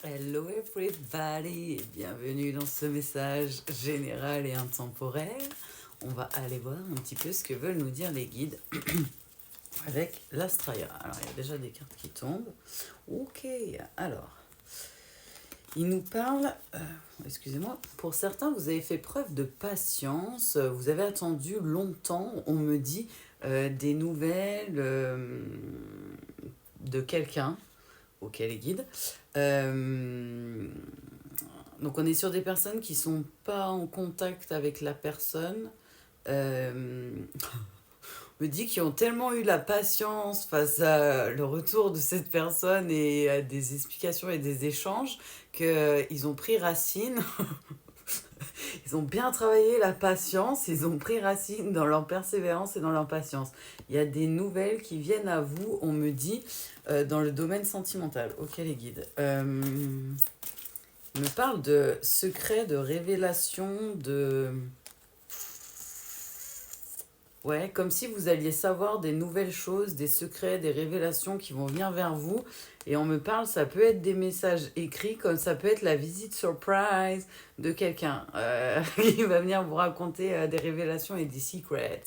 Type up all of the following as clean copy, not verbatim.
Hello everybody et bienvenue dans ce message général et intemporel. On va aller voir un petit peu ce que veulent nous dire les guides avec l'Astraya. Alors il y a déjà des cartes qui tombent. Ok, alors il nous parle, excusez-moi, pour certains vous avez fait preuve de patience, vous avez attendu longtemps, on me dit des nouvelles de quelqu'un. Ok les guides. Euh, donc on est sur des personnes qui sont pas en contact avec la personne. On me dit qu'ils ont tellement eu la patience face à le retour de cette personne et à des explications et des échanges qu'ils ont pris racine. Ils ont bien travaillé la patience, ils ont pris racine dans leur persévérance et dans leur patience. Il y a des nouvelles qui viennent à vous, on me dit, dans le domaine sentimental. Ok les guides. Il me parle de secrets, de révélations, de... Ouais, comme si vous alliez savoir des nouvelles choses, des secrets, des révélations qui vont venir vers vous. Et on me parle, ça peut être des messages écrits, comme ça peut être la visite surprise de quelqu'un qui va venir vous raconter des révélations et des secrets.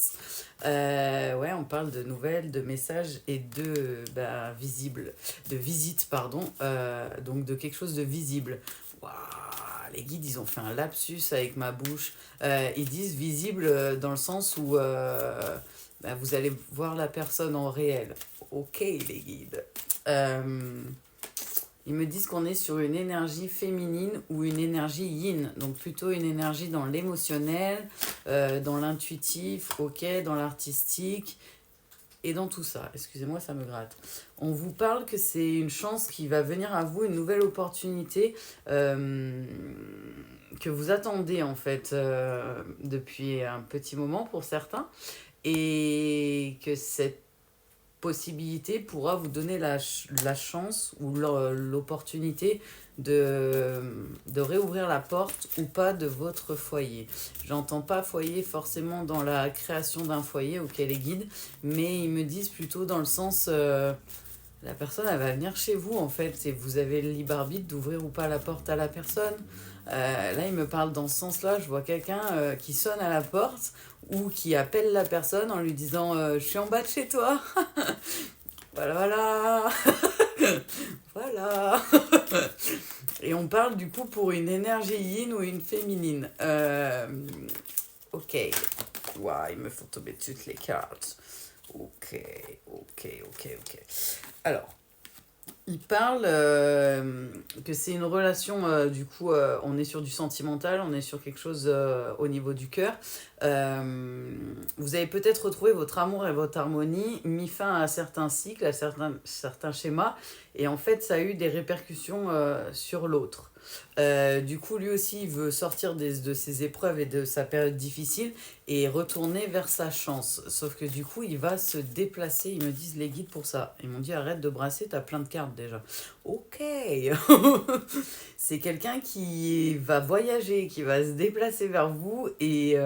Ouais, on parle de nouvelles, de messages et de visible, de visite, pardon. Donc de quelque chose de visible. Waouh, les guides, ils ont fait un lapsus avec ma bouche. Ils disent visible dans le sens où vous allez voir la personne en réel. Ok, les guides. Ils me disent qu'on est sur une énergie féminine ou une énergie yin, donc plutôt une énergie dans l'émotionnel, dans l'intuitif, ok, dans l'artistique et dans tout ça. Excusez-moi, ça me gratte. On vous parle que c'est une chance qui va venir à vous, une nouvelle opportunité que vous attendez en fait depuis un petit moment pour certains et que cette possibilité pourra vous donner la chance ou l'opportunité de réouvrir la porte ou pas de votre foyer. J'entends pas foyer forcément dans la création d'un foyer auquel les guides, mais ils me disent plutôt dans le sens la personne elle va venir chez vous en fait et vous avez le libre arbitre d'ouvrir ou pas la porte à la personne. Là il me parle dans ce sens là, je vois quelqu'un qui sonne à la porte ou qui appelle la personne en lui disant je suis en bas de chez toi. Voilà, voilà. Voilà. Et on parle du coup pour une énergie yin ou une féminine. Ok. Waouh, il me faut tomber toutes les cartes. Ok, ok. Alors, il parle que c'est une relation, du coup, on est sur du sentimental, on est sur quelque chose au niveau du cœur. Vous avez peut-être retrouvé votre amour et votre harmonie, mis fin à certains cycles, à certains schémas, et en fait, ça a eu des répercussions sur l'autre. Du coup, lui aussi, il veut sortir de ses épreuves et de sa période difficile et retourner vers sa chance. Sauf que du coup, il va se déplacer. Ils me disent les guides pour ça. Ils m'ont dit arrête de brasser, t'as plein de cartes déjà. Ok. C'est quelqu'un qui va voyager, qui va se déplacer vers vous et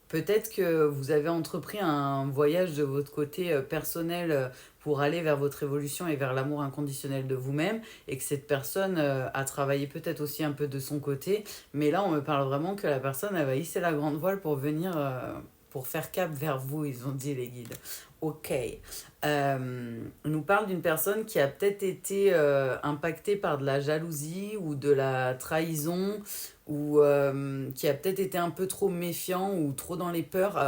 peut-être que vous avez entrepris un voyage de votre côté personnel pour aller vers votre évolution et vers l'amour inconditionnel de vous-même et que cette personne a travaillé peut-être aussi un peu de son côté. Mais là, on me parle vraiment que la personne, elle va hisser la grande voile pour venir, pour faire cap vers vous, ils ont dit les guides. Ok. On nous parle d'une personne qui a peut-être été impactée par de la jalousie ou de la trahison ou qui a peut-être été un peu trop méfiant ou trop dans les peurs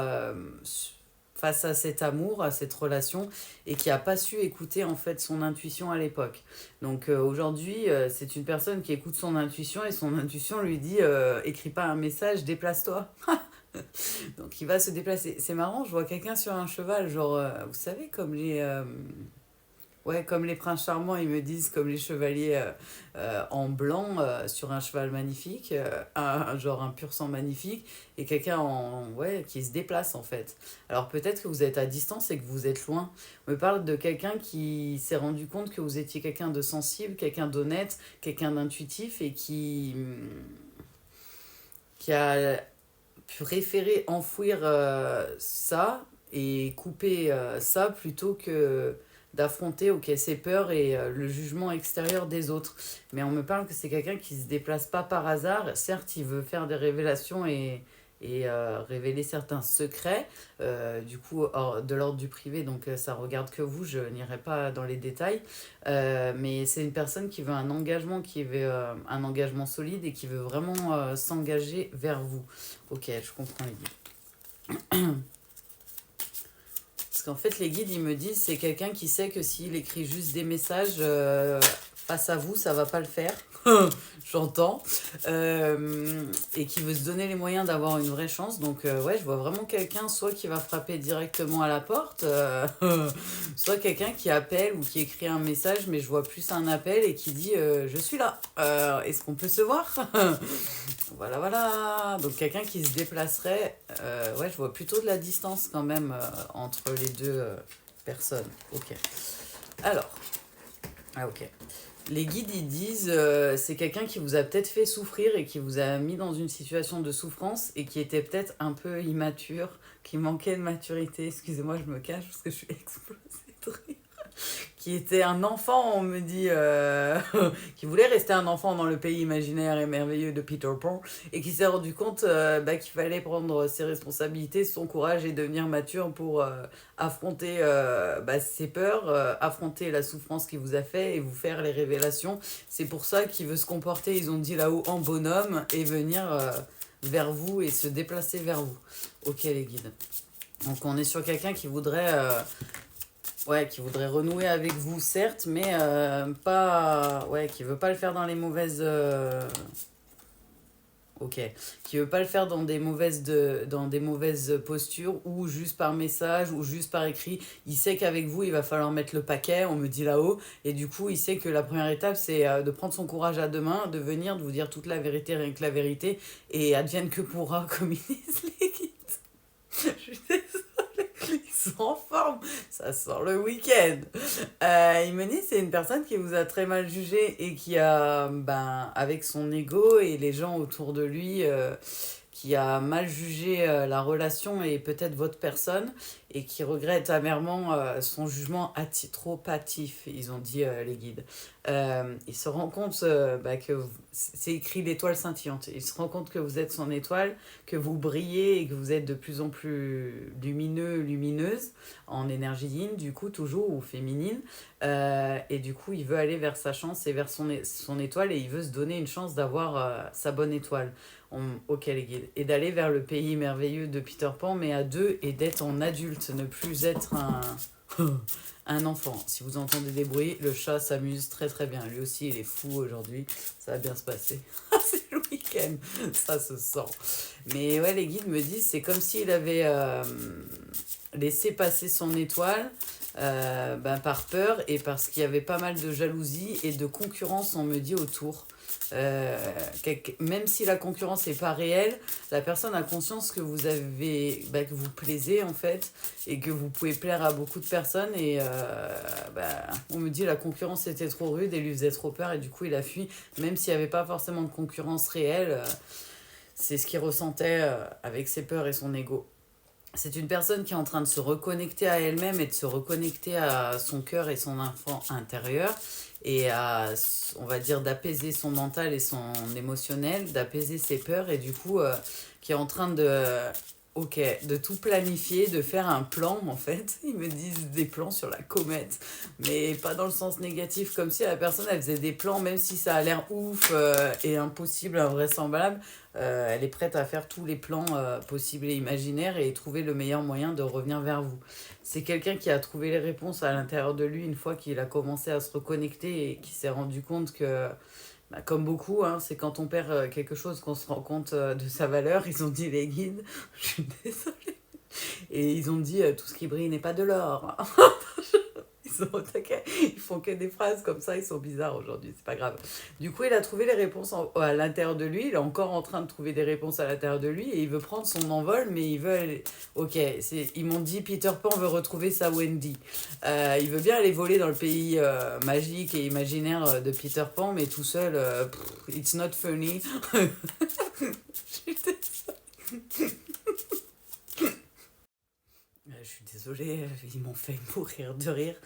face à cet amour, à cette relation, et qui n'a pas su écouter en fait son intuition à l'époque. Donc aujourd'hui, c'est une personne qui écoute son intuition et son intuition lui dit écris pas un message, déplace-toi. Donc il va se déplacer. C'est marrant, je vois quelqu'un sur un cheval, genre, vous savez, comme ouais, comme les princes charmants, ils me disent, comme les chevaliers en blanc sur un cheval magnifique, genre un pur sang magnifique, et quelqu'un ouais, qui se déplace en fait. Alors peut-être que vous êtes à distance et que vous êtes loin. On me parle de quelqu'un qui s'est rendu compte que vous étiez quelqu'un de sensible, quelqu'un d'honnête, quelqu'un d'intuitif et qui a préféré enfouir ça et couper ça plutôt que d'affronter ses peurs et le jugement extérieur des autres. Mais on me parle que c'est quelqu'un qui se déplace pas par hasard. Certes, il veut faire des révélations et révéler certains secrets, du coup, de l'ordre du privé, donc ça regarde que vous, je n'irai pas dans les détails. Mais c'est une personne qui veut un engagement, qui veut un engagement solide et qui veut vraiment s'engager vers vous. Ok, je comprends les guides. Parce qu'en fait, les guides, ils me disent, c'est quelqu'un qui sait que s'il écrit juste des messages face à vous, ça va pas le faire. J'entends. Et qui veut se donner les moyens d'avoir une vraie chance. Donc, ouais, je vois vraiment quelqu'un, soit qui va frapper directement à la porte, soit quelqu'un qui appelle ou qui écrit un message, mais je vois plus un appel et qui dit je suis là. Est-ce qu'on peut se voir? Voilà, voilà. Donc, quelqu'un qui se déplacerait. Ouais, je vois plutôt de la distance quand même entre les deux personnes. Ok. Alors. Ah, ok. Les guides, ils disent c'est quelqu'un qui vous a peut-être fait souffrir et qui vous a mis dans une situation de souffrance et qui était peut-être un peu immature, qui manquait de maturité. Excusez-moi, je me cache parce que je suis explosée de rire. Qui était un enfant, on me dit, qui voulait rester un enfant dans le pays imaginaire et merveilleux de Peter Pan, et qui s'est rendu compte qu'il fallait prendre ses responsabilités, son courage et devenir mature pour affronter ses peurs, affronter la souffrance qu'il vous a fait et vous faire les révélations. C'est pour ça qu'il veut se comporter, ils ont dit là-haut, en bonhomme et venir vers vous et se déplacer vers vous. Ok les guides. Donc on est sur quelqu'un qui voudrait... ouais, qui voudrait renouer avec vous, certes, mais pas... Ouais, qui veut pas le faire dans les mauvaises... Ok. Qui veut pas le faire dans des mauvaises postures, ou juste par message, ou juste par écrit. Il sait qu'avec vous, il va falloir mettre le paquet, on me dit là-haut, et du coup, il sait que la première étape, c'est de prendre son courage à deux mains, de venir, de vous dire toute la vérité, rien que la vérité, et advienne que pourra, comme ils disent les guides. Je suis désolée, ils sont en forme, ça sent le week-end. Il me dit c'est une personne qui vous a très mal jugé et qui a, avec son ego et les gens autour de lui, qui a mal jugé la relation et peut-être votre personne et qui regrette amèrement son jugement trop hâtif, ils ont dit les guides. Il se rend compte c'est écrit l'étoile scintillante. Il se rend compte que vous êtes son étoile, que vous brillez et que vous êtes de plus en plus lumineux, lumineuse, en énergie yin, du coup, toujours, ou féminine. Et du coup, il veut aller vers sa chance et vers son étoile et il veut se donner une chance d'avoir sa bonne étoile. Ok les guides. Et d'aller vers le pays merveilleux de Peter Pan, mais à deux, et d'être en adulte, ne plus être un enfant. Si vous entendez des bruits, le chat s'amuse très très bien. Lui aussi, il est fou aujourd'hui. Ça va bien se passer. C'est le week-end. Ça se sent. Mais ouais, les guides me disent, c'est comme s'il avait laissé passer son étoile par peur et parce qu'il y avait pas mal de jalousie et de concurrence, on me dit, autour. Même si la concurrence n'est pas réelle, la personne a conscience que vous avez, que vous plaisez en fait et que vous pouvez plaire à beaucoup de personnes et on me dit la concurrence était trop rude et lui faisait trop peur et du coup il a fui, même s'il n'y avait pas forcément de concurrence réelle. C'est ce qu'il ressentait avec ses peurs et son ego. C'est une personne qui est en train de se reconnecter à elle-même et de se reconnecter à son cœur et son enfant intérieur et à, on va dire, d'apaiser son mental et son émotionnel, d'apaiser ses peurs et du coup, qui est en train de tout planifier, de faire un plan en fait. Ils me disent des plans sur la comète, mais pas dans le sens négatif, comme si la personne elle faisait des plans, même si ça a l'air ouf et impossible, invraisemblable. Elle est prête à faire tous les plans possibles et imaginaires et trouver le meilleur moyen de revenir vers vous. C'est quelqu'un qui a trouvé les réponses à l'intérieur de lui une fois qu'il a commencé à se reconnecter et qui s'est rendu compte que, comme beaucoup, hein, c'est quand on perd quelque chose qu'on se rend compte de sa valeur. Ils ont dit les guides, je suis désolée. Et ils ont dit tout ce qui brille n'est pas de l'or. Ils sont au taquet. Ils font que des phrases comme ça, ils sont bizarres aujourd'hui, c'est pas grave. Du coup, il a trouvé les réponses à l'intérieur de lui, il est encore en train de trouver des réponses à l'intérieur de lui et il veut prendre son envol, mais il veut aller... Ok, ils m'ont dit Peter Pan veut retrouver sa Wendy. Il veut bien aller voler dans le pays magique et imaginaire de Peter Pan, mais tout seul, it's not funny. Je suis désolée, ils m'ont fait mourir de rire.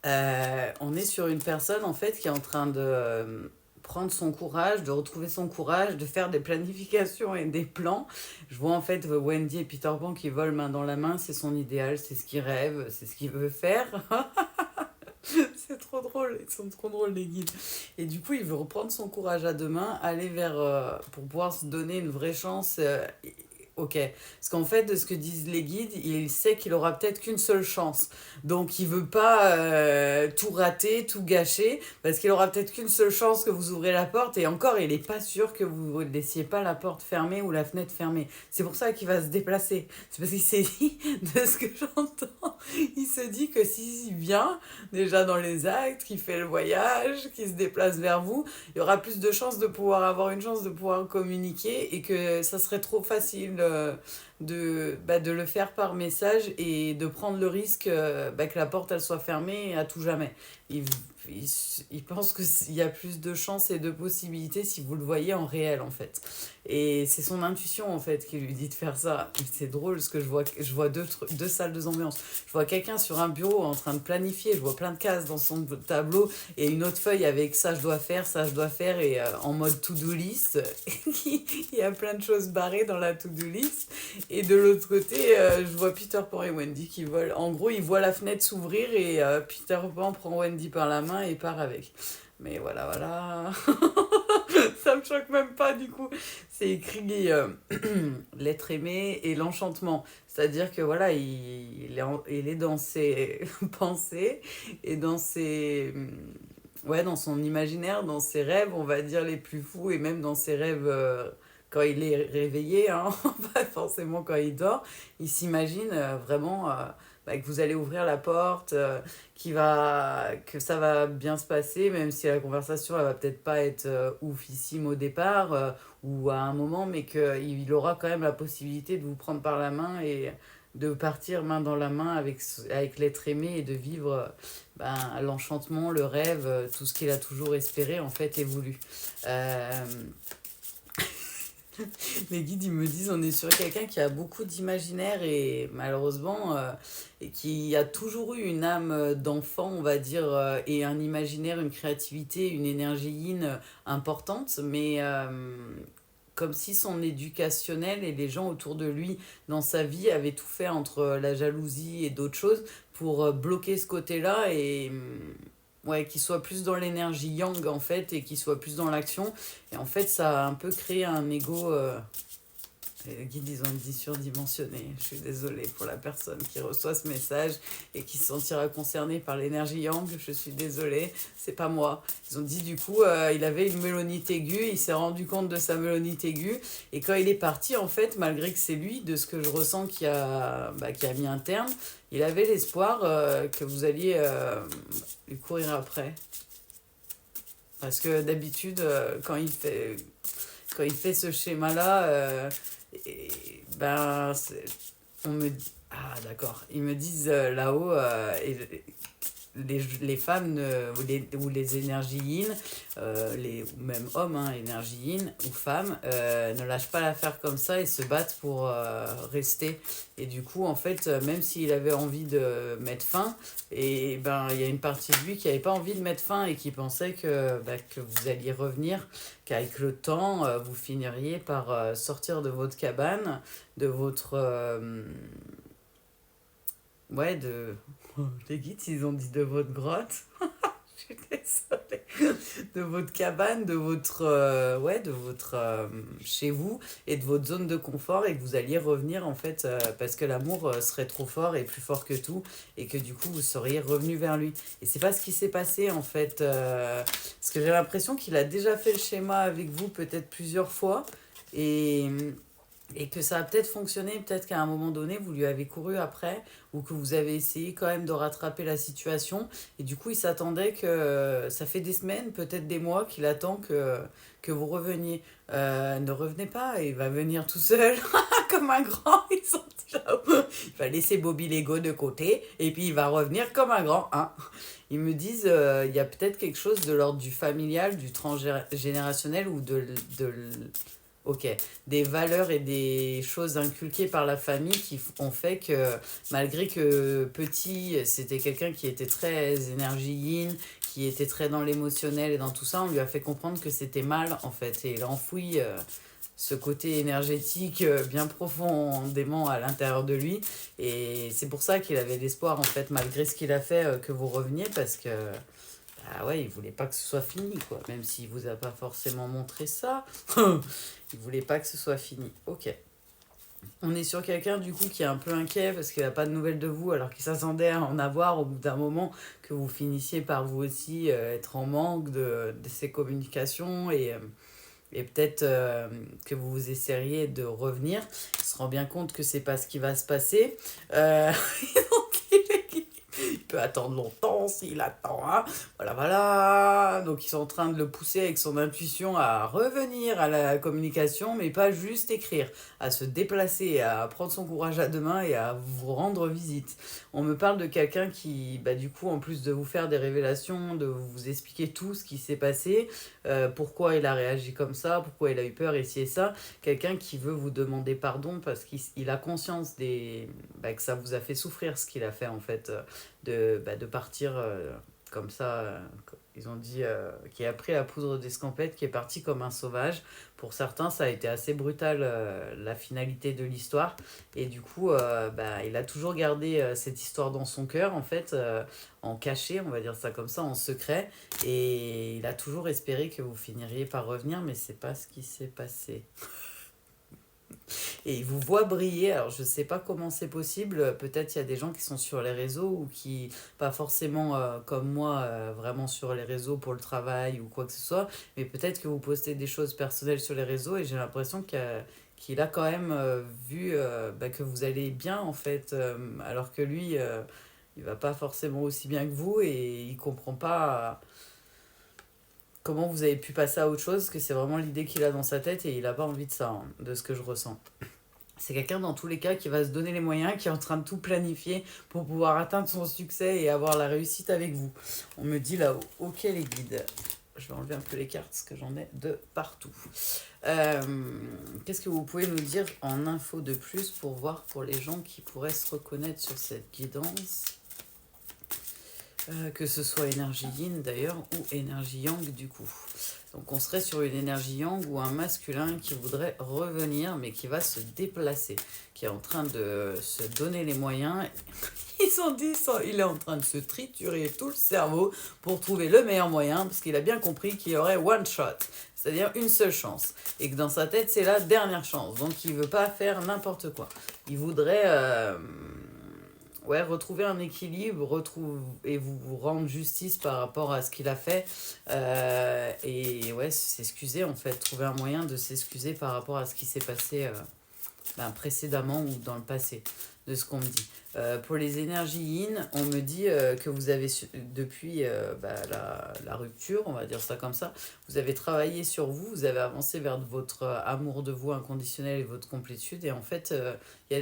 On est sur une personne en fait qui est en train de prendre son courage, de retrouver son courage, de faire des planifications et des plans. Je vois en fait Wendy et Peter Pan qui volent main dans la main, c'est son idéal, c'est ce qu'il rêve, c'est ce qu'il veut faire. C'est trop drôle, ils sont trop drôles les guides. Et du coup, il veut reprendre son courage à deux mains, aller vers, pour pouvoir se donner une vraie chance. Ok, parce qu'en fait, de ce que disent les guides, il sait qu'il aura peut-être qu'une seule chance. Donc, il veut pas tout rater, tout gâcher, parce qu'il aura peut-être qu'une seule chance que vous ouvrez la porte. Et encore, il n'est pas sûr que vous ne laissiez pas la porte fermée ou la fenêtre fermée. C'est pour ça qu'il va se déplacer. C'est parce qu'il s'est dit, de ce que j'entends, il se dit que s'il vient, déjà dans les actes, qu'il fait le voyage, qu'il se déplace vers vous, il y aura plus de chances de pouvoir avoir une chance de pouvoir communiquer et que ça serait trop facile de le faire par message et de prendre le risque que la porte elle soit fermée à tout jamais. Il, il, il pense qu'il y a plus de chances et de possibilités si vous le voyez en réel en fait. Et c'est son intuition en fait qui lui dit de faire ça. C'est drôle parce que je vois deux salles de ambiance. Je vois quelqu'un sur un bureau en train de planifier, je vois plein de cases dans son tableau et une autre feuille avec ça je dois faire, ça je dois faire et en mode to-do list. Il y a plein de choses barrées dans la to-do list. Et de l'autre côté, je vois Peter Pan et Wendy qui volent. En gros, ils voient la fenêtre s'ouvrir et Peter Pan prend Wendy par la main et part avec. Mais voilà, voilà. Ça me choque même pas du coup. C'est écrit l'être aimé et l'enchantement. C'est-à-dire que voilà, il est dans ses pensées et dans ses... Ouais, dans son imaginaire, dans ses rêves, on va dire les plus fous, et même dans ses rêves quand il est réveillé, hein, pas forcément quand il dort, il s'imagine vraiment que vous allez ouvrir la porte, que ça va bien se passer, même si la conversation elle va peut-être pas être oufissime au départ ou à un moment, mais qu'il aura quand même la possibilité de vous prendre par la main et de partir main dans la main avec l'être aimé et de vivre l'enchantement, le rêve, tout ce qu'il a toujours espéré en fait et voulu. Euh, les guides, ils me disent, on est sur quelqu'un qui a beaucoup d'imaginaire et malheureusement, et qui a toujours eu une âme d'enfant, on va dire, et un imaginaire, une créativité, une énergie yin importante, mais comme si son éducationnel et les gens autour de lui dans sa vie avaient tout fait entre la jalousie et d'autres choses pour bloquer ce côté-là et ouais, qu'il soit plus dans l'énergie yang en fait et qu'il soit plus dans l'action. Et en fait, ça a un peu créé un ego. Les guides, ils ont dit surdimensionné. Je suis désolée pour la personne qui reçoit ce message et qui se sentira concernée par l'énergie yang. Je suis désolée, c'est pas moi. Ils ont dit du coup, il avait une mélonite aiguë, il s'est rendu compte de sa mélonite aiguë. Et quand il est parti, en fait, malgré que c'est lui, de ce que je ressens qui a mis un terme, il avait l'espoir que vous alliez lui courir après. Parce que d'habitude, quand il fait ce schéma-là, et, on me dit... Ah, d'accord. Ils me disent là-haut, les femmes ou les énergies yin, ou même hommes, hein, énergie yin ou femmes, ne lâchent pas l'affaire comme ça et se battent pour rester. Et du coup, en fait, même s'il avait envie de mettre fin, et il y a une partie de lui qui n'avait pas envie de mettre fin et qui pensait que vous alliez revenir, qu'avec le temps, vous finiriez par sortir de votre cabane, de votre... ouais, de... Les guides, ils ont dit de votre grotte. Je suis désolée. De votre cabane, de votre... de votre... chez vous et de votre zone de confort et que vous alliez revenir en fait parce que l'amour serait trop fort et plus fort que tout et que du coup vous seriez revenu vers lui. Et c'est pas ce qui s'est passé en fait. Parce que j'ai l'impression qu'il a déjà fait le schéma avec vous peut-être plusieurs fois et... Et que ça a peut-être fonctionné, peut-être qu'à un moment donné, vous lui avez couru après, ou que vous avez essayé quand même de rattraper la situation. Et du coup, il s'attendait que ça fait des semaines, peut-être des mois, qu'il attend que vous reveniez. Ne revenez pas, il va venir tout seul, comme un grand. Ils sont là. Il va laisser Bobby Lego de côté, et puis il va revenir comme un grand. Hein. Ils me disent, il y a peut-être quelque chose de l'ordre du familial, du transgénérationnel, ou Ok, des valeurs et des choses inculquées par la famille qui ont fait que malgré que petit, c'était quelqu'un qui était très énergie yin, qui était très dans l'émotionnel et dans tout ça, on lui a fait comprendre que c'était mal en fait. Et il a enfoui ce côté énergétique bien profondément à l'intérieur de lui. Et c'est pour ça qu'il avait l'espoir en fait, malgré ce qu'il a fait, que vous reveniez parce que ah ouais, il voulait pas que ce soit fini, quoi. Même s'il vous a pas forcément montré ça, il voulait pas que ce soit fini. Ok. On est sur quelqu'un du coup qui est un peu inquiet parce qu'il a pas de nouvelles de vous, alors qu'il s'attendait à en avoir au bout d'un moment, que vous finissiez par vous aussi être en manque de ces communications et peut-être que vous essaieriez de revenir. Il se rend bien compte que c'est pas ce qui va se passer. Il peut attendre longtemps s'il attend, hein. Voilà, voilà. Donc ils sont en train de le pousser avec son intuition à revenir à la communication, mais pas juste écrire, à se déplacer, à prendre son courage à deux mains et à vous rendre visite. On me parle de quelqu'un qui, bah, du coup, en plus de vous faire des révélations, de vous expliquer tout ce qui s'est passé, pourquoi il a réagi comme ça, pourquoi il a eu peur, et ci et ça, quelqu'un qui veut vous demander pardon parce qu'il a conscience que ça vous a fait souffrir ce qu'il a fait en fait. De partir comme ça. Ils ont dit qui a pris la poudre d'escampette, qui est parti comme un sauvage. Pour certains, ça a été assez brutal la finalité de l'histoire. Et du coup, il a toujours gardé cette histoire dans son cœur, en fait, en cachet, on va dire ça comme ça, en secret. Et il a toujours espéré que vous finiriez par revenir, mais c'est pas ce qui s'est passé. Et il vous voit briller. Alors, je ne sais pas comment c'est possible. Peut-être il y a des gens qui sont sur les réseaux ou qui, pas forcément comme moi, vraiment sur les réseaux pour le travail ou quoi que ce soit, mais peut-être que vous postez des choses personnelles sur les réseaux et j'ai l'impression qu'il a quand même vu que vous allez bien en fait, alors que lui, il va pas forcément aussi bien que vous et il comprend pas comment vous avez pu passer à autre chose, que c'est vraiment l'idée qu'il a dans sa tête et il n'a pas envie de ça, hein, de ce que je ressens. C'est quelqu'un dans tous les cas qui va se donner les moyens, qui est en train de tout planifier pour pouvoir atteindre son succès et avoir la réussite avec vous. On me dit là-haut, ok les guides. Je vais enlever un peu les cartes parce que j'en ai de partout. Euh, Qu'est-ce que vous pouvez nous dire en info de plus pour voir pour les gens qui pourraient se reconnaître sur cette guidance, que ce soit énergie yin d'ailleurs ou énergie yang du coup. Donc on serait sur une énergie yang ou un masculin qui voudrait revenir mais qui va se déplacer, qui est en train de se donner les moyens. Ils ont dit ça, il est en train de se triturer tout le cerveau pour trouver le meilleur moyen parce qu'il a bien compris qu'il y aurait one shot, c'est-à-dire une seule chance. Et que dans sa tête c'est la dernière chance, donc il veut pas faire n'importe quoi. Il voudrait... ouais, retrouver un équilibre et vous rendre justice par rapport à ce qu'il a fait. Et ouais, s'excuser en fait, trouver un moyen de s'excuser par rapport à ce qui s'est passé précédemment ou dans le passé, de ce qu'on me dit. Pour les énergies yin, on me dit que vous avez, depuis la rupture, on va dire ça comme ça, vous avez travaillé sur vous, vous avez avancé vers votre amour de vous inconditionnel et votre complétude. Et en fait, il y a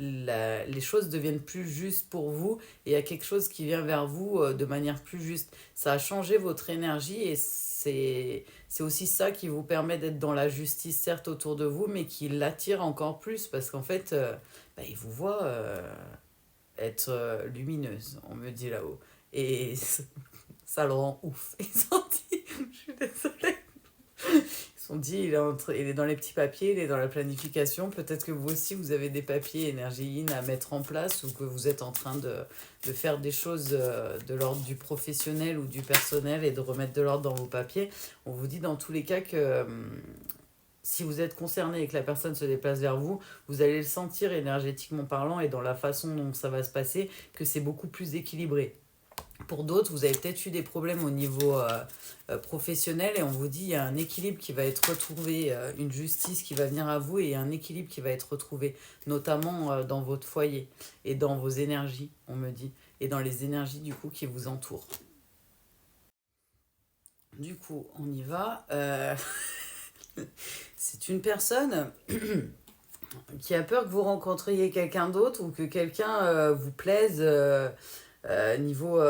les choses deviennent plus justes pour vous et il y a quelque chose qui vient vers vous de manière plus juste. Ça a changé votre énergie et c'est aussi ça qui vous permet d'être dans la justice, certes, autour de vous, mais qui l'attire encore plus parce qu'en fait, il vous voit être lumineuse, on me dit là-haut. Et ça le rend ouf. Ils ont dit, je suis désolée. Ils ont dit, il est dans les petits papiers, il est dans la planification. Peut-être que vous aussi, vous avez des papiers énergie yin à mettre en place ou que vous êtes en train de faire des choses de l'ordre du professionnel ou du personnel et de remettre de l'ordre dans vos papiers. On vous dit dans tous les cas que si vous êtes concerné et que la personne se déplace vers vous, vous allez le sentir énergétiquement parlant et dans la façon dont ça va se passer, que c'est beaucoup plus équilibré. Pour d'autres, vous avez peut-être eu des problèmes au niveau professionnel et on vous dit il y a un équilibre qui va être retrouvé, une justice qui va venir à vous et un équilibre qui va être retrouvé, notamment dans votre foyer et dans vos énergies, on me dit, et dans les énergies du coup qui vous entourent. Du coup, on y va. C'est une personne qui a peur que vous rencontriez quelqu'un d'autre ou que quelqu'un vous plaise. Niveau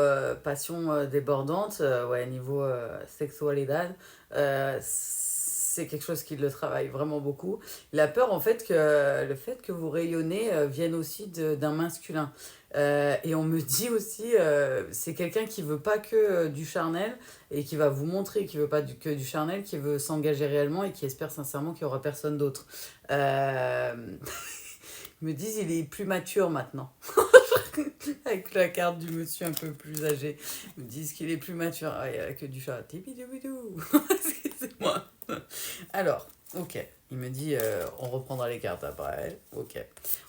passion débordante, ouais, niveau sexualidad, c'est c'est quelque chose qui le travaille vraiment beaucoup. Il a peur en fait que le fait que vous rayonnez vienne aussi d'un masculin. Et on me dit aussi, c'est quelqu'un qui veut pas que du charnel et qui va vous montrer qu'il veut pas que du charnel, qui veut s'engager réellement et qui espère sincèrement qu'il y aura personne d'autre. Euh, Ils me disent il est plus mature maintenant. Avec la carte du monsieur un peu plus âgé. Ils me disent qu'il est plus mature. Ah, il n'y a que du chat. Tibidoubidou. Excusez-moi. Alors, ok. Il me dit, on reprendra les cartes après. Ok.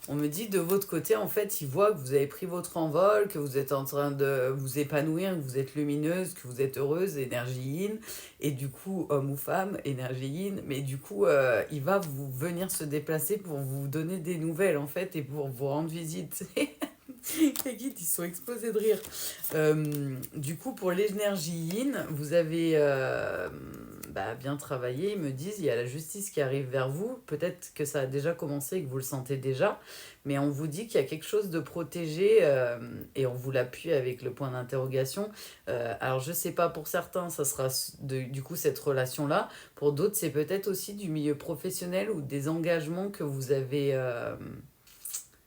On me dit de votre côté, en fait, il voit que vous avez pris votre envol, que vous êtes en train de vous épanouir, que vous êtes lumineuse, que vous êtes heureuse, énergie yin. Et du coup, homme ou femme, énergie yin. Mais du coup, il va vous venir se déplacer pour vous donner des nouvelles, en fait, et pour vous rendre visite. Les guides, ils sont exposés de rire. Du coup, pour l'énergie yin, vous avez bien travaillé. Ils me disent, il y a la justice qui arrive vers vous. Peut-être que ça a déjà commencé et que vous le sentez déjà. Mais on vous dit qu'il y a quelque chose de protégé et on vous l'appuie avec le point d'interrogation. Alors, je sais pas, pour certains, ça sera du coup cette relation-là. Pour d'autres, c'est peut-être aussi du milieu professionnel ou des engagements que vous avez...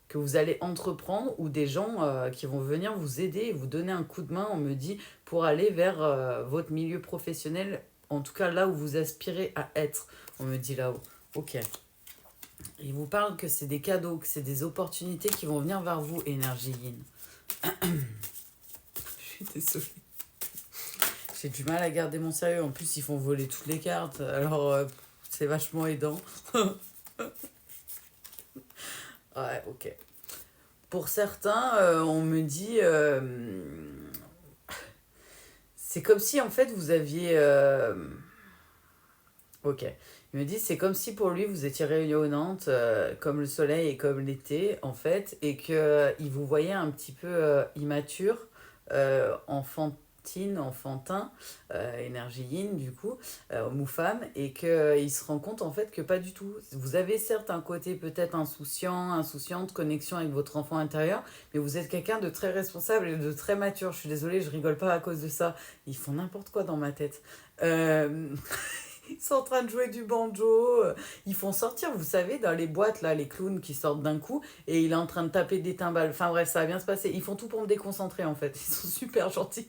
que vous allez entreprendre ou des gens qui vont venir vous aider et vous donner un coup de main, on me dit, pour aller vers votre milieu professionnel, en tout cas là où vous aspirez à être, on me dit là-haut. Ok. Il vous parle que c'est des cadeaux, que c'est des opportunités qui vont venir vers vous, énergie yin. Je suis désolée. J'ai du mal à garder mon sérieux. En plus, ils font voler toutes les cartes. Alors, c'est vachement aidant. Ouais, ok. Pour certains, on me dit... c'est comme si, en fait, vous aviez... ok. Il me dit, c'est comme si pour lui, vous étiez rayonnante, comme le soleil et comme l'été, en fait, et qu'il vous voyait un petit peu immature, enfantin, énergie yin, du coup, homme ou femme, et qu'il se rend compte, en fait, que pas du tout. Vous avez certes un côté peut-être insouciante, connexion avec votre enfant intérieur, mais vous êtes quelqu'un de très responsable et de très mature. Je suis désolée, je rigole pas à cause de ça. Ils font n'importe quoi dans ma tête. Ils sont en train de jouer du banjo. Ils font sortir, vous savez, dans les boîtes, là, les clowns qui sortent d'un coup, et il est en train de taper des timbales. Enfin bref, ça va bien se passer. Ils font tout pour me déconcentrer, en fait. Ils sont super gentils.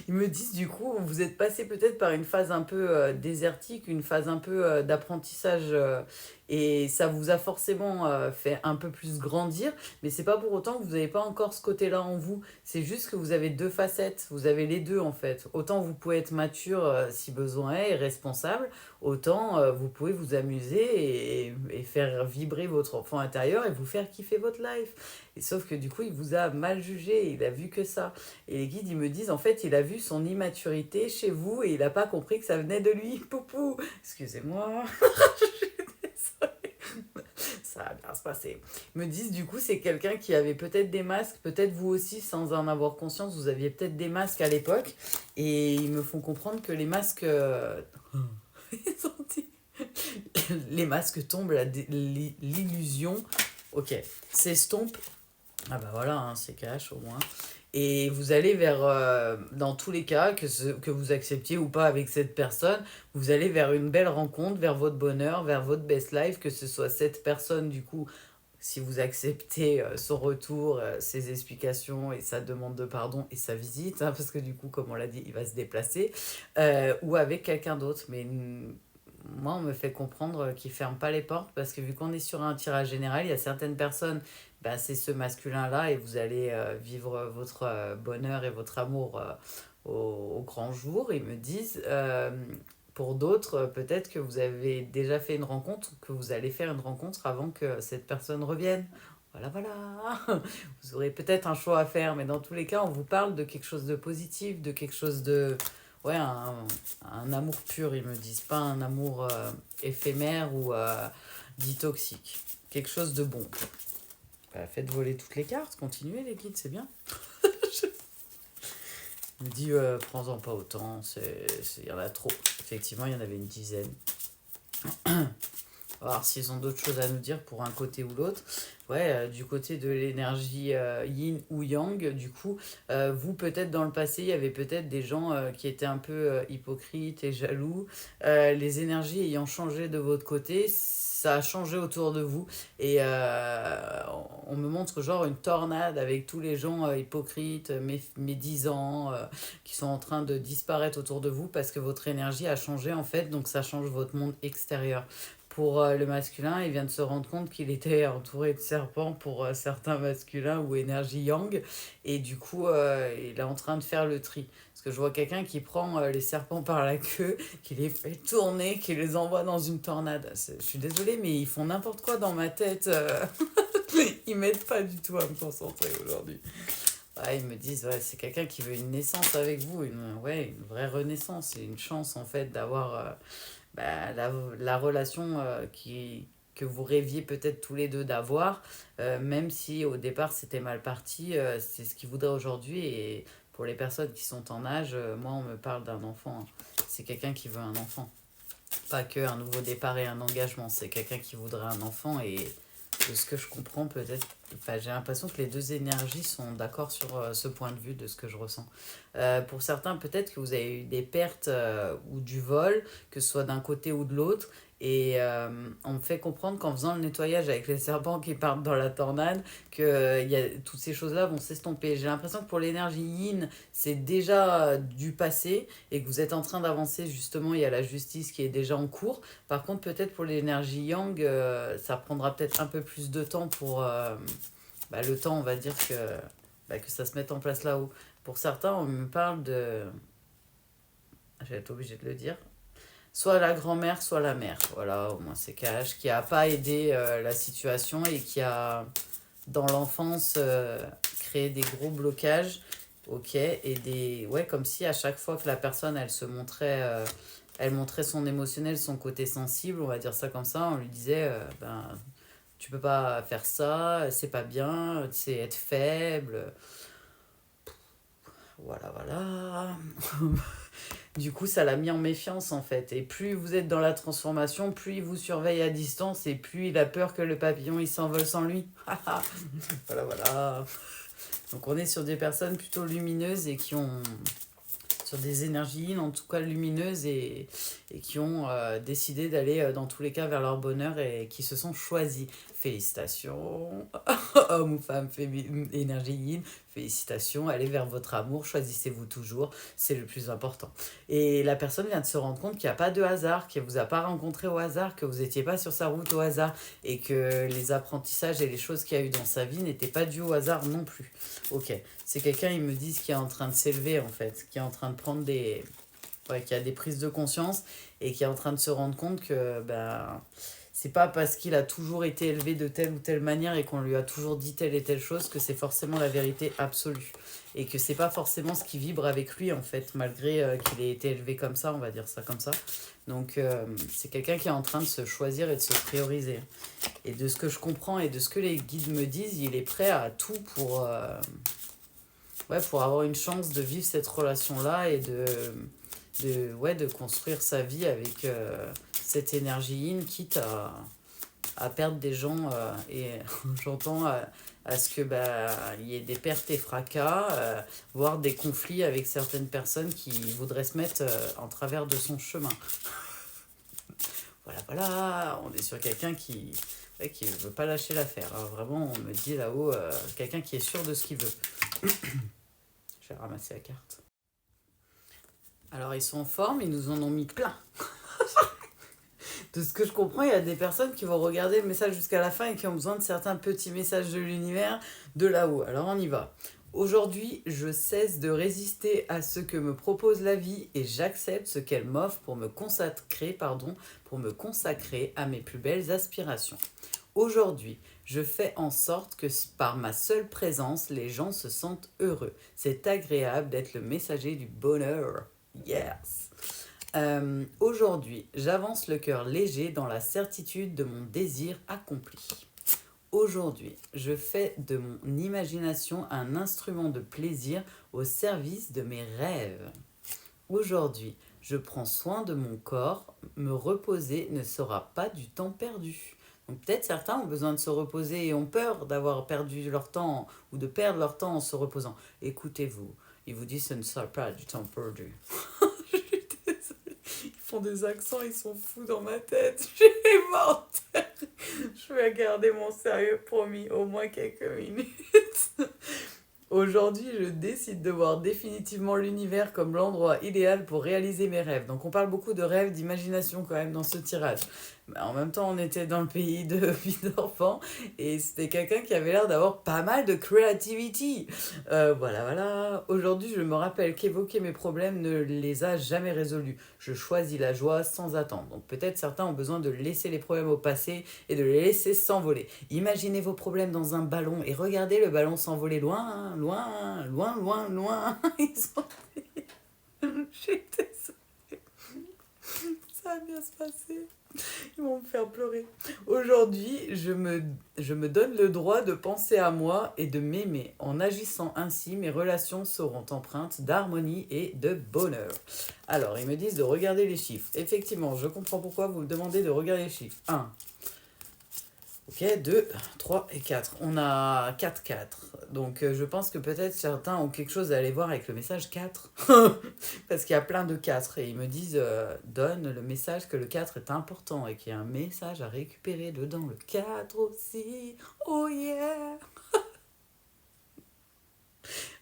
Ils me disent, du coup, vous êtes passé peut-être par une phase un peu désertique, une phase un peu d'apprentissage, et ça vous a forcément fait un peu plus grandir, mais c'est pas pour autant que vous n'avez pas encore ce côté-là en vous. C'est juste que vous avez deux facettes, vous avez les deux en fait. Autant vous pouvez être mature si besoin est et responsable, autant vous pouvez vous amuser et faire vibrer votre enfant intérieur et vous faire kiffer votre life. Et sauf que du coup, il vous a mal jugé, il a vu que ça. Et les guides, ils me disent, en fait, il a vu son immaturité chez vous et il n'a pas compris que ça venait de lui. Poupou, excusez-moi. Ça va bien se passer. Ils me disent, du coup, c'est quelqu'un qui avait peut-être des masques, peut-être vous aussi, sans en avoir conscience, vous aviez peut-être des masques à l'époque. Et ils me font comprendre que les masques... les masques tombent, l'illusion, ok, s'estompe. Ah bah voilà, hein, c'est cash au moins. Et vous allez vers, dans tous les cas, que vous acceptiez ou pas avec cette personne, vous allez vers une belle rencontre, vers votre bonheur, vers votre best life, que ce soit cette personne, du coup, si vous acceptez son retour, ses explications et sa demande de pardon et sa visite, hein, parce que du coup, comme on l'a dit, il va se déplacer, ou avec quelqu'un d'autre. Mais moi, on me fait comprendre qu'il ne ferme pas les portes, parce que vu qu'on est sur un tirage général, il y a certaines personnes, bah, c'est ce masculin-là, et vous allez vivre votre bonheur et votre amour au grand jour. Ils me disent, pour d'autres, peut-être que vous avez déjà fait une rencontre, que vous allez faire une rencontre avant que cette personne revienne. Voilà, voilà. Vous aurez peut-être un choix à faire, mais dans tous les cas, on vous parle de quelque chose de positif, de quelque chose de... Ouais, un amour pur, ils me disent, pas un amour éphémère ou dit toxique. Quelque chose de bon. Bah, faites voler toutes les cartes, continuez les guides, c'est bien. Il me dit, prends-en pas autant, il y en a trop. Effectivement, il y en avait une dizaine. On va voir s'ils ont d'autres choses à nous dire pour un côté ou l'autre. Ouais, du côté de l'énergie yin ou yang, du coup, vous, peut-être dans le passé, il y avait peut-être des gens qui étaient un peu hypocrites et jaloux. Les énergies ayant changé de votre côté, ça a changé autour de vous. Et on me montre genre une tornade avec tous les gens hypocrites, médisants, qui sont en train de disparaître autour de vous parce que votre énergie a changé en fait, donc ça change votre monde extérieur. Pour le masculin, il vient de se rendre compte qu'il était entouré de serpents pour certains masculins ou énergie yang. Et du coup, il est en train de faire le tri. Parce que je vois quelqu'un qui prend les serpents par la queue, qui les fait tourner, qui les envoie dans une tornade. Je suis désolée, mais ils font n'importe quoi dans ma tête. Ils m'aident pas du tout à me concentrer aujourd'hui. Ouais, ils me disent, ouais, c'est quelqu'un qui veut une naissance avec vous, une vraie renaissance. C'est une chance en fait d'avoir la relation que vous rêviez peut-être tous les deux d'avoir, même si au départ c'était mal parti, c'est ce qu'ils voudraient aujourd'hui. Et pour les personnes qui sont en âge, moi on me parle d'un enfant. C'est quelqu'un qui veut un enfant. Pas que un nouveau départ et un engagement, c'est quelqu'un qui voudrait un enfant. Et de ce que je comprends, peut-être, enfin, j'ai l'impression que les deux énergies sont d'accord sur ce point de vue de ce que je ressens. Pour certains, peut-être que vous avez eu des pertes ou du vol, que ce soit d'un côté ou de l'autre. Et on me fait comprendre qu'en faisant le nettoyage avec les serpents qui partent dans la tornade, que toutes ces choses-là vont s'estomper. J'ai l'impression que pour l'énergie yin, c'est déjà du passé et que vous êtes en train d'avancer. Justement, il y a la justice qui est déjà en cours. Par contre, peut-être pour l'énergie yang, ça prendra peut-être un peu plus de temps pour le temps, on va dire, que ça se mette en place là-haut. Pour certains, on me parle de... Je vais être obligée de le dire. Soit la grand-mère, soit la mère. Voilà, au moins c'est cash. Qui n'a pas aidé la situation et qui a, dans l'enfance, créé des gros blocages. Ok, et ouais, comme si à chaque fois que la personne, elle se montrait... elle montrait son émotionnel, son côté sensible, on va dire ça comme ça. On lui disait, tu peux pas faire ça, c'est pas bien, c'est être faible. Voilà, voilà. Du coup, ça l'a mis en méfiance en fait. Et plus vous êtes dans la transformation, plus il vous surveille à distance et plus il a peur que le papillon il s'envole sans lui. Voilà, voilà. Donc on est sur des personnes plutôt lumineuses et qui ont sur des énergies en tout cas lumineuses et qui ont décidé d'aller dans tous les cas vers leur bonheur et qui se sont choisis. Félicitations, homme ou femme, énergie yin, félicitations, allez vers votre amour, choisissez-vous toujours, c'est le plus important. Et la personne vient de se rendre compte qu'il n'y a pas de hasard, qu'elle ne vous a pas rencontré au hasard, que vous n'étiez pas sur sa route au hasard et que les apprentissages et les choses qu'il y a eu dans sa vie n'étaient pas dus au hasard non plus. Ok, c'est quelqu'un, ils me disent, qui est en train de s'élever en fait, qui est en train de prendre des... Ouais, qui a des prises de conscience et qui est en train de se rendre compte que c'est pas parce qu'il a toujours été élevé de telle ou telle manière et qu'on lui a toujours dit telle et telle chose que c'est forcément la vérité absolue. Et que c'est pas forcément ce qui vibre avec lui en fait, malgré qu'il ait été élevé comme ça, on va dire ça comme ça. Donc c'est quelqu'un qui est en train de se choisir et de se prioriser. Et de ce que je comprends et de ce que les guides me disent, il est prêt à tout pour avoir une chance de vivre cette relation-là et de construire sa vie avec cette énergie yin, quitte à perdre des gens. Et j'entends à ce que y ait des pertes et fracas, voire des conflits avec certaines personnes qui voudraient se mettre en travers de son chemin. Voilà, voilà, on est sur quelqu'un qui ne veut pas lâcher l'affaire. Hein. Vraiment, on me dit là-haut, quelqu'un qui est sûr de ce qu'il veut. Je vais ramasser la carte. Alors, ils sont en forme, ils nous en ont mis plein. De ce que je comprends, il y a des personnes qui vont regarder le message jusqu'à la fin et qui ont besoin de certains petits messages de l'univers de là-haut. Alors, on y va. Aujourd'hui, je cesse de résister à ce que me propose la vie et j'accepte ce qu'elle m'offre pour me consacrer à mes plus belles aspirations. Aujourd'hui, je fais en sorte que par ma seule présence, les gens se sentent heureux. C'est agréable d'être le messager du bonheur. Yes! Aujourd'hui, j'avance le cœur léger dans la certitude de mon désir accompli. Aujourd'hui, je fais de mon imagination un instrument de plaisir au service de mes rêves. Aujourd'hui, Je prends soin de mon corps. Me reposer ne sera pas du temps perdu. Donc peut-être certains ont besoin de se reposer et ont peur d'avoir perdu leur temps ou de perdre leur temps en se reposant. Écoutez-vous, il vous dit ce ne sera pas du temps perdu. Je suis désolée. Ils font des accents, ils sont fous dans ma tête. J'ai morte. Je vais garder mon sérieux, promis, au moins quelques minutes. Aujourd'hui, je décide de voir définitivement l'univers comme l'endroit idéal pour réaliser mes rêves. Donc on parle beaucoup de rêves, d'imagination quand même dans ce tirage. Mais en même temps, on était dans le pays de Peter Pan et c'était quelqu'un qui avait l'air d'avoir pas mal de creativity. Voilà, voilà. Aujourd'hui, je me rappelle qu'évoquer mes problèmes ne les a jamais résolus. Je choisis la joie sans attendre. Donc peut-être certains ont besoin de laisser les problèmes au passé et de les laisser s'envoler. Imaginez vos problèmes dans un ballon et regardez le ballon s'envoler loin, loin, loin, loin, loin. Ils sont... J'étais... Ça va bien se passer. Ils vont me faire pleurer. Aujourd'hui, je me donne le droit de penser à moi et de m'aimer. En agissant ainsi, mes relations seront empreintes d'harmonie et de bonheur. Alors, ils me disent de regarder les chiffres. Effectivement, je comprends pourquoi vous me demandez de regarder les chiffres. 1, ok, 2, 3 et 4. On a 4, 4. Donc je pense que peut-être certains ont quelque chose à aller voir avec le message 4. Parce qu'il y a plein de 4. Et ils me disent, donne le message que le 4 est important et qu'il y a un message à récupérer dedans. Le 4 aussi. Oh yeah.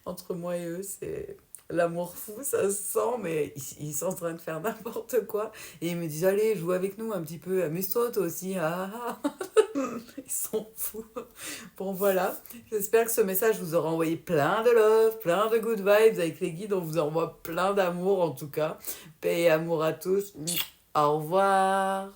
Entre moi et eux, c'est l'amour fou, ça se sent, mais ils sont en train de faire n'importe quoi. Et ils me disent, allez, joue avec nous un petit peu, amuse-toi toi aussi. Ah, ah. Ils sont fous. Bon, voilà. J'espère que ce message vous aura envoyé plein de love, plein de good vibes avec les guides. On vous envoie plein d'amour en tout cas. Paix et amour à tous. Au revoir.